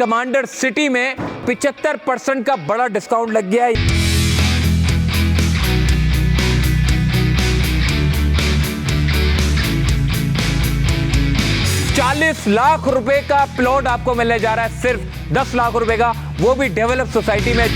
Commander city में 75% का बड़ा डिस्काउंट लग गया है। ₹40 लाख का प्लॉट आपको मिलने जा रहा है सिर्फ 10 लाख रुपए का, वो भी डेवलप सोसाइटी में।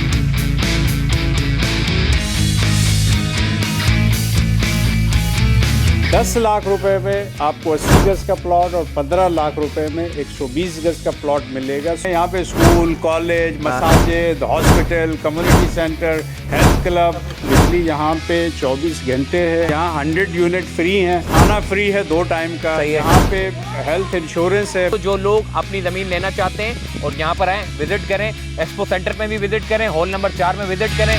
₹10 लाख में आपको 80 गज का प्लॉट और 15 लाख रुपए में 120 गज का प्लॉट मिलेगा। यहाँ पे स्कूल, कॉलेज, मसाजिद, hospital, community center, health club, बिजली यहाँ पे 24 घंटे है। यहाँ 100 यूनिट फ्री हैं, खाना फ्री है 2 टाइम का। यहाँ पे हेल्थ इंश्योरेंस है। तो जो लोग अपनी ज़मीन लेना चाहते हैं और यहाँ पर आए, विजिट करें, एक्सपो सेंटर में भी विजिट करें, हॉल नंबर 4 में विजिट करें।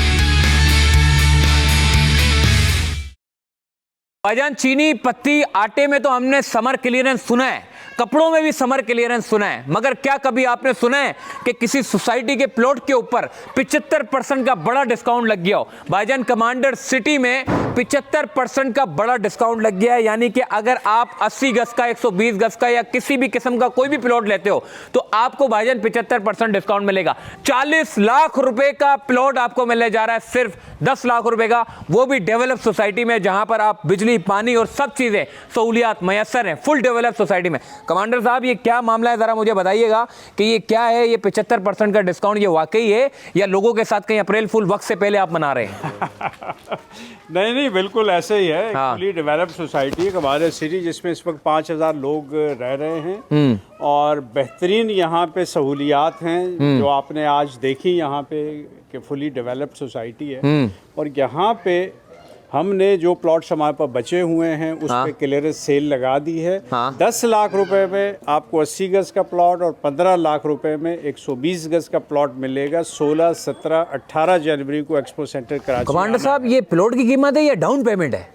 भाईजान, चीनी, पत्ती, आटे में तो हमने समर क्लियरेंस सुना है, कपड़ों में भी समर क्लियरेंस सुना है, मगर क्या कभी आपने सुना है कि किसी सोसाइटी के प्लॉट के ऊपर 75% का बड़ा डिस्काउंट लग गया हो? भाईजान, कमांडर सिटी में 75% का बड़ा डिस्काउंट लग गया है। यानी कि अगर आप 80 गज का, 120 गज का या किसी भी किस्म का कोई भी प्लॉट लेते हो तो आपको भाईजान 75% डिस्काउंट मिलेगा। 40 लाख रुपए का प्लॉट आपको मिलने जा रहा है सिर्फ 10 लाख रुपए का, वो भी डेवलप सोसाइटी में, जहां पर आप बिजली, पानी और सब चीजें सहूलियात मैसर हैं, फुल डेवलप सोसाइटी में। कमांडर साहब, ये क्या मामला है, जरा मुझे बताइएगा कि ये क्या है, ये 75% का डिस्काउंट ये वाकई है या लोगों के साथ कहीं अप्रैल फुल वक्त से पहले आप मना रहे हैं? नहीं, बिल्कुल ऐसे ही है। हाँ। फुली डेवलप्ड सोसाइटी है कमांडर सिटी, जिसमें इस वक्त 5000 लोग रह रहे हैं और बेहतरीन यहाँ पे सहूलियात हैं जो आपने आज देखी यहाँ पे कि फुली डेवलप्ड सोसाइटी है। और यहाँ पे हमने जो प्लॉट्स हमारे पास बचे हुए हैं उस पे क्लियरेंस सेल लगा दी है। 10 लाख रुपए में आपको 80 गज का प्लॉट और 15 लाख रुपए में 120 गज का प्लॉट मिलेगा। 16, 17, 18 जनवरी को एक्सपो सेंटर कराची। कमांडर साहब, ये प्लॉट की कीमत है या डाउन पेमेंट है?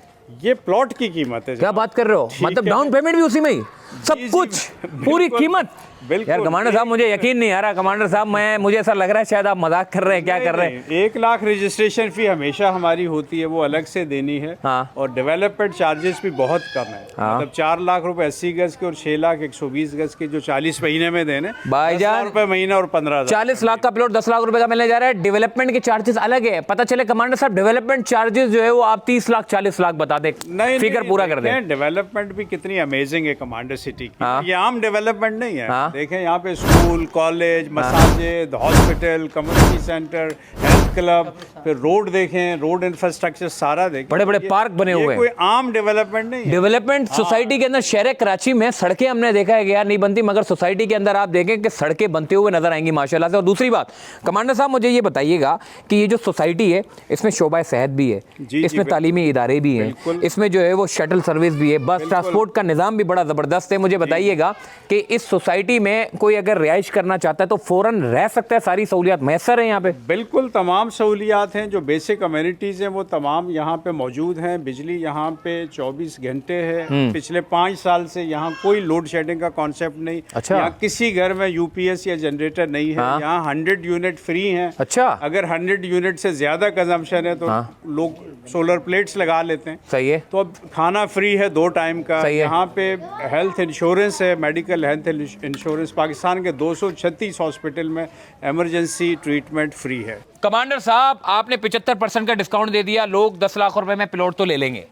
ये प्लॉट की कीमत है। क्या बात कर रहे हो? मतलब डाउन पेमेंट भी उसी में ही, सब कुछ, पूरी कीमत? यार कमांडर साहब, मुझे यकीन नहीं आ रहा। कमांडर साहब, मुझे ऐसा लग रहा है शायद आप मजाक कर रहे हैं, क्या कर रहे हैं? 1 लाख रजिस्ट्रेशन फी हमेशा हमारी होती है, वो अलग से देनी है। और डेवलपमेंट चार्जेस भी बहुत कम है। मतलब 4 लाख रुपए 80 गज के और 6 लाख 120 गज के, जो 40 महीने में देने। भाईजान, ₹10 महीना और 15 40 लाख का प्लॉट 10 लाख रुपए का मिलने जा रहा है। डेवलपमेंट के चार्जेस अलग है। पता चले कमांडर साहब, डेवलपमेंट चार्जेस जो है वो आप 30 लाख 40 लाख बता दे, फिगर पूरा कर दें। डेवलपमेंट भी कितनी अमेजिंग है कमांडर सिटी की। ये आम डेवलपमेंट नहीं है। देखें यहाँ पे स्कूल, कॉलेज, मसाजिद, hospital, community center, health club, फिर रोड देखें, रोड इंफ्रास्ट्रक्चर सारा देखें, बड़े बड़े पार्क बने हुए हैं। कोई आम डेवलपमेंट नहीं है। डेवलपमेंट सोसाइटी के अंदर शहर कराची में सड़कें हमने देखा है कि यार नहीं बनती, मगर सोसाइटी के अंदर आप देखें कि सड़कें बनते हुए नजर आएंगी माशाल्लाह से। और दूसरी बात, कमांडर साहब, मुझे ये बताइएगा कि ये जो सोसाइटी है इसमें शोबा सेहत भी है, इसमें तालीमी इदारे भी हैं, इसमें जो है वो शटल सर्विस भी है, बस ट्रांसपोर्ट का निज़ाम भी बड़ा ज़बरदस्त है। मुझे बताइएगा कि इस सोसाइटी में कोई अगर रिहाइश करना चाहता है तो फौरन रह सकता है, सारी सहूलियात मैसर है यहाँ पे? बिल्कुल, तमाम सहूलियात हैं, जो बेसिक अमेनिटीज़ हैं वो तमाम यहाँ पे मौजूद हैं। बिजली यहाँ पे 24 घंटे है। पिछले 5 साल से यहाँ कोई लोड शेडिंग का कॉन्सेप्ट नहीं। अच्छा। यहाँ किसी घर में यूपीएस या जनरेटर नहीं है। यहाँ 100 यूनिट फ्री हैं। अच्छा। अगर 100 यूनिट से ज़्यादा कंजम्पशन है तो लोग सोलर प्लेट्स लगा लेते हैं। सही है। तो अब खाना फ्री है 2 टाइम का। यहाँ पे हेल्थ इंश्योरेंस है, मेडिकल हेल्थ इंश्योरेंस। पाकिस्तान के 236 हॉस्पिटल में इमरजेंसी ट्रीटमेंट फ्री है। कमांडर साहब, आपने 75% का डिस्काउंट दे दिया, लोग 10 लाख रुपए में प्लॉट तो ले लेंगे,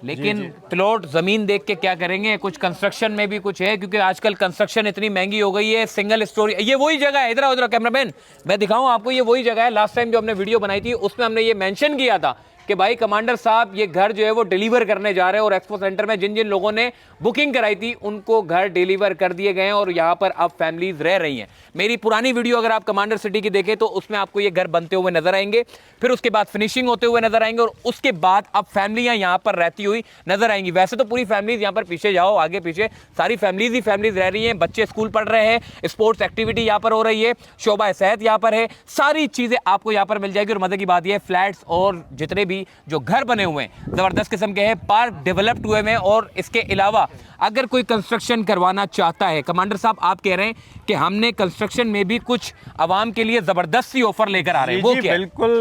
लेकिन प्लॉट जमीन देख के क्या करेंगे? कुछ कंस्ट्रक्शन में भी कुछ है, क्योंकि आजकल कंस्ट्रक्शन इतनी महंगी हो गई है। सिंगल स्टोरी, ये वही जगह है, इधर उधर कैमरामैन मैं दिखाऊं आपको, ये वही जगह है। लास्ट टाइम जो हमने वीडियो बनाई थी उसमें हमने ये मेंशन किया था कि भाई कमांडर साहब ये घर जो है वो डिलीवर करने जा रहे हैं, और एक्सपो सेंटर में जिन जिन लोगों ने बुकिंग कराई थी उनको घर डिलीवर कर दिए गए हैं और यहाँ पर अब फैमिलीज रह रही हैं। मेरी पुरानी वीडियो अगर आप कमांडर सिटी की देखें तो उसमें आपको ये घर बनते हुए नजर आएंगे, फिर उसके बाद फिनिशिंग होते हुए नजर आएंगे, और उसके बाद अब फैमिलियां यहाँ पर रहती हुई नजर आएंगी। वैसे तो पूरी फैमिलीज यहाँ पर, पीछे जाओ आगे पीछे, सारी फैमिलीज ही फैमिलीज रह रही हैं, बच्चे स्कूल पढ़ रहे हैं, स्पोर्ट्स एक्टिविटी यहाँ पर हो रही है, शोबा सेहत यहाँ पर है, सारी चीजें आपको यहाँ पर मिल जाएगी। और मजे की बात यह, फ्लैट्स और जितने भी जो घर बने हुए हैं जबरदस्त किस्म के हैं, पार्क डेवलप्ड हुए हैं। और इसके अलावा अगर कोई कंस्ट्रक्शन करवाना चाहता है, कमांडर साहब आप कह रहे हैं कि हमने कंस्ट्रक्शन में भी कुछ आवाम के लिए जबरदस्त सी ऑफर लेकर आ रहे हैं, वो क्या? बिल्कुल,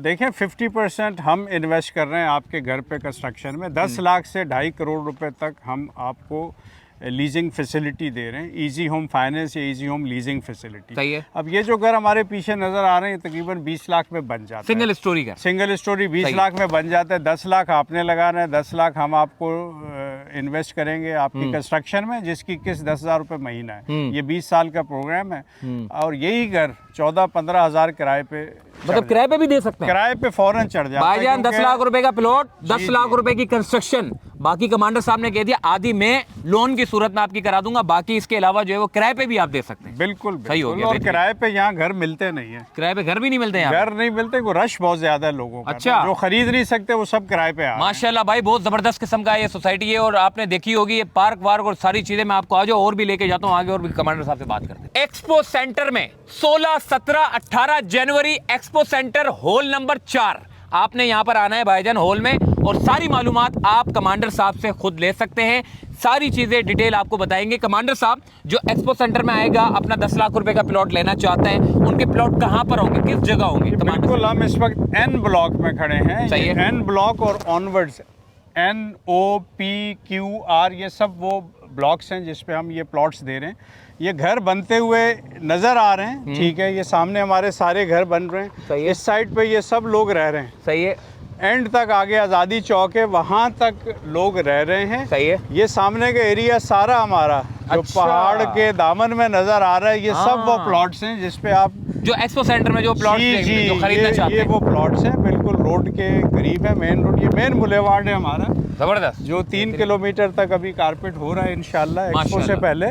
देखें 50% हम इन्वेस्ट कर रहे हैं आपके घर पे कंस्ट्रक्शन में। 10 लाख से 2.5 करोड़ रुपए तक हम आपको लीजिंग फैसिलिटी दे रहे हैं, इजी होम फाइनेंस या इजी होम लीजिंग फैसिलिटी। सही है। अब ये जो घर हमारे पीछे नज़र आ रहे हैं तकरीबन 20 लाख में बन जाता है। सिंगल स्टोरी का सिंगल स्टोरी 20 लाख में बन जाता है। 10 लाख आपने लगाना है, 10 लाख हम आपको इन्वेस्ट करेंगे आपकी कंस्ट्रक्शन में, जिसकी किस्त 10,000 रुपये महीना है। ये 20 साल का प्रोग्राम है और यही घर 14-15 हज़ार किराए पे, मतलब किराए पे भी दे सकते हैं, किराए पे फौरन चढ़ जाता है। भाईजान 10 लाख रुपए का प्लॉट, 10 लाख रुपए की कंस्ट्रक्शन, बाकी कमांडर साहब ने कह दिया आधी मैं लोन की सूरत में आपकी करा दूंगा, बाकी इसके अलावा जो है वो किराए पे भी आप दे सकते हैं। बिल्कुल सही हो गया। और किराए पे यहाँ घर मिलते नहीं है, किराए पे घर भी नहीं मिलते हैं घर नहीं मिलते, को रश बहुत ज्यादा है लोगों का। अच्छा। जो खरीद नहीं सकते वो सब किराए पे आ रहे हैं। माशाल्लाह भाई, बहुत जबरदस्त किस्म का ये सोसाइटी है और आपने देखी होगी ये पार्क वार्क और सारी चीजें। मैं आपको आज और भी लेके जाता हूँ आगे और भी कमांडर साहब से बात करते हैं। एक्सपो सेंटर में 16, 17, 18 जनवरी एक्सपो सेंटर हॉल नंबर 4 आपने यहाँ पर आना है भाईजान हॉल में, और सारी मालूमात आप कमांडर साहब से खुद ले सकते हैं। सारी चीजें डिटेल आपको बताएंगे कमांडर साहब। जो एक्सपो सेंटर में आएगा, अपना 10 लाख रुपए का प्लॉट लेना चाहते हैं, उनके प्लॉट कहाँ पर होंगे, किस जगह होंगे? बिल्कुल, हम इस वक्त एन ब्लॉक में खड़े हैं। सही है। एन ब्लॉक और ऑनवर्ड्स, NOPQR, ये सब वो ब्लॉक्स हैं जिस पे हम ये प्लॉट्स दे रहे हैं। ये घर बनते हुए नज़र आ रहे हैं, ठीक है। ये सामने हमारे सारे घर बन रहे हैं। इस साइड पे ये सब लोग रह रहे हैं। सही है। एंड तक आगे आज़ादी चौक है, वहाँ तक लोग रह रहे हैं। सही है। ये सामने का एरिया सारा हमारा जो अच्छा। पहाड़ के दामन में नज़र आ रहा है, ये सब वो प्लॉट्स हैं जिस पे आप जो एक्सपो सेंटर में जो प्लॉट जो खरीदना चाहते ये हैं, वो प्लॉट्स हैं, बिल्कुल रोड के करीब है। मेन रोड, ये मेन बुलेवार्ड है हमारा, जबरदस्त, जो 3 किलोमीटर तक अभी कारपेट हो रहा है इंशाल्लाह एक्सपो से पहले।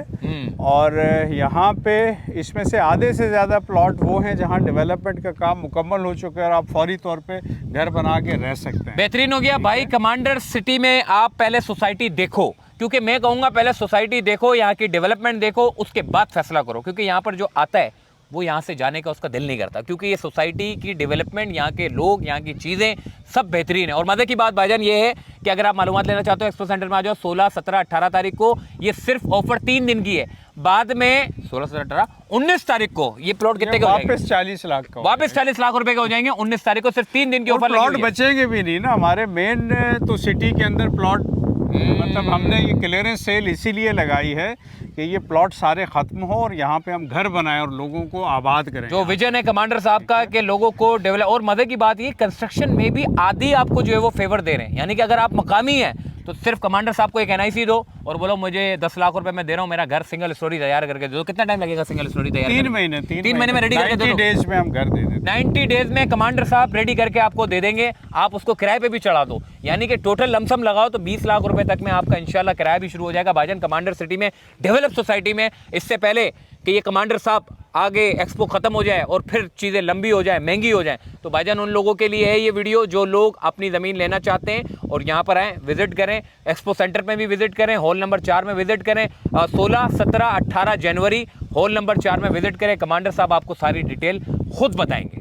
और यहाँ पे इसमें से आधे से ज़्यादा प्लॉट वो हैं जहाँ डेवलपमेंट का काम मुकम्मल हो चुका है और आप फौरी तौर पे घर बना के रह सकते हैं। बेहतरीन हो गया भाई। कमांडर सिटी में आप पहले सोसाइटी देखो, क्योंकि मैं कहूँगा पहले सोसाइटी देखो, यहाँ की डेवलपमेंट देखो, उसके बाद फैसला करो, क्योंकि यहाँ पर जो आता है वो यहाँ से जाने का उसका दिल नहीं करता, क्योंकि ये सोसाइटी की डेवलपमेंट, यहाँ के लोग, यहाँ की चीज़ें सब बेहतरीन है। और मज़े की बात भाईजान ये है कि अगर आप मालूमात लेना चाहते हो एक्सपो सेंटर में आ जाओ। 16, 17, 18 तारीख को ये सिर्फ ऑफर 3 दिन की है। बाद में 16, 17, 18, 19 तारीख को ये प्लॉट कितने का हो जाएगा? वापस 40 लाख का, वापस 40 लाख रुपए का हो जाएंगे। 19 तारीख को सिर्फ 3 दिन के ऑफर। प्लॉट बचेंगे भी नहीं ना हमारे मेन तो सिटी के अंदर प्लॉट, मतलब हमने ये क्लियरेंस सेल इसीलिए लगाई है कि ये प्लॉट सारे खत्म हो और यहाँ पे हम घर बनाएं और लोगों को आबाद करें। जो विजन है कमांडर साहब का कि लोगों को डेवलप, और मजे की बात ये कंस्ट्रक्शन में भी आधी आपको जो है वो फेवर दे रहे हैं, यानी कि अगर आप मकामी हैं तो सिर्फ कमांडर साहब को एक NIC दो और बोलो मुझे 10 लाख रुपए मैं दे रहा हूँ, मेरा घर सिंगल स्टोरी तैयार करके दे दो। कितना टाइम लगेगा सिंगल स्टोरी तैयार? 3 महीने में रेडी करके दे दो। 90 डेज में हम घर दे देते। 90 डेज में कमांडर साहब रेडी करके आपको दे देंगे। आप उसको किराए पे भी चढ़ा दो, यानी कि टोटल लमसम लगाओ तो 20 लाख रुपए तक में आपका इंशाल्लाह किराया भी शुरू हो जाएगा भाईजान कमांडर सिटी में, डेवलप सोसाइटी में। इससे पहले कि ये कमांडर साहब आगे एक्सपो खत्म हो जाए और फिर चीज़ें लंबी हो जाए, महंगी हो जाए, तो भाईजान उन लोगों के लिए है ये वीडियो जो लोग अपनी ज़मीन लेना चाहते हैं और यहाँ पर आएँ, विजिट करें। एक्सपो सेंटर में भी विजिट करें, हॉल नंबर 4 में विजिट करें। 16, 17, 18 जनवरी हॉल नंबर 4 में विजिट करें। कमांडर साहब आपको सारी डिटेल खुद बताएंगे।